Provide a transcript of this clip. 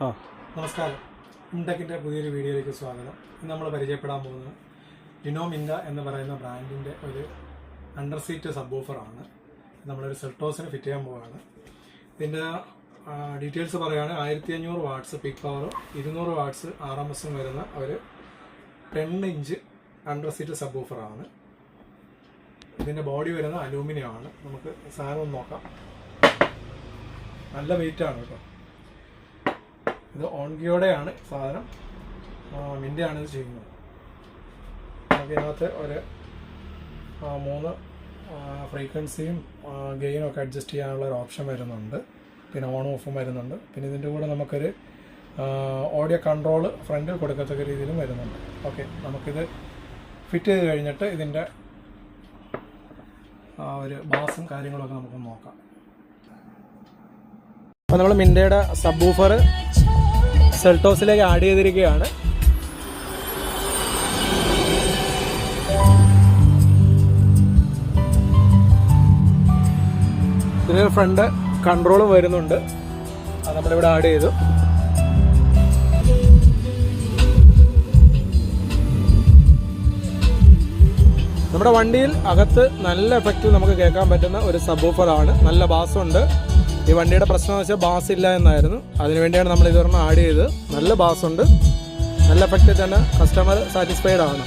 നമസ്കാരം. ഇൻടെക്കിൻ്റെ പുതിയൊരു വീഡിയോയിലേക്ക് സ്വാഗതം. ഇന്ന് നമ്മൾ പരിചയപ്പെടാൻ പോകുന്നത് ലിനോമിൻഡ എന്ന് പറയുന്ന ബ്രാൻഡിൻ്റെ ഒരു അണ്ടർ സീറ്റ് സബ് വൂഫറാണ്. നമ്മളൊരു സെൽട്ടോസിന് ഫിറ്റ് ചെയ്യാൻ പോവുകയാണ്. ഇതിൻ്റെ ഡീറ്റെയിൽസ് പറയുകയാണെങ്കിൽ 1500 വാട്ട്സ് പീക്ക് പവറും 200 വാട്ട്സ് RMSും വരുന്ന ഒരു 10 ഇഞ്ച് അണ്ടർ സീറ്റ് സബ് വൂഫറാണ്. ഇതിൻ്റെ ബോഡി വരുന്ന അലൂമിനിയം ആണ്. നമുക്ക് സാധനം ഒന്ന് നോക്കാം. നല്ല വെയിറ്റാണ് കേട്ടോ. ഇത് ഓൺഗിയോടെയാണ് സാധനം, മിൻ്റെയാണ് ഇത് ചെയ്യുന്നത്. നമുക്കിതിനകത്ത് ഒരു 3 ഫ്രീക്വൻസിയും ഗെയിനും ഒക്കെ അഡ്ജസ്റ്റ് ചെയ്യാനുള്ള ഒരു ഓപ്ഷൻ വരുന്നുണ്ട്. പിന്നെ ഓണും ഓഫും വരുന്നുണ്ട്. പിന്നെ ഇതിൻ്റെ കൂടെ നമുക്കൊരു ഓഡിയോ കൺട്രോൾ ഫ്രണ്ടിൽ കൊടുക്കത്തക്ക രീതിയിലും വരുന്നുണ്ട്. ഓക്കെ, നമുക്കിത് ഫിറ്റ് ചെയ്ത് കഴിഞ്ഞിട്ട് ഇതിൻ്റെ ഒരു ബാസും കാര്യങ്ങളൊക്കെ നമുക്ക് നോക്കാം. അപ്പോൾ നമ്മൾ മിൻ്റയുടെ സബ് വൂഫർ സെൽട്ടോസിലേക്ക് ആഡ് ചെയ്തിരിക്കുകയാണ്. ഇതിന് ഫ്രണ്ട് കൺട്രോളും വരുന്നുണ്ട്, അത് നമ്മളിവിടെ ആഡ് ചെയ്തു. നമ്മുടെ വണ്ടിയിൽ അകത്ത് നല്ല എഫക്റ്റ് നമുക്ക് കേൾക്കാൻ പറ്റുന്ന ഒരു സബ് വൂഫറാണ്. നല്ല ബാസുണ്ട്. ഈ വണ്ടിയുടെ പ്രശ്നം എന്ന് വെച്ചാൽ ബാസ് ഇല്ല എന്നായിരുന്നു. അതിനുവേണ്ടിയാണ് നമ്മൾ ഇതൊരെണ്ണം ആഡ് ചെയ്തത്. നല്ല ബാസുണ്ട്, നല്ല എഫക്റ്റ് തന്നെ, കസ്റ്റമർ സാറ്റിസ്ഫൈഡ് ആണ്.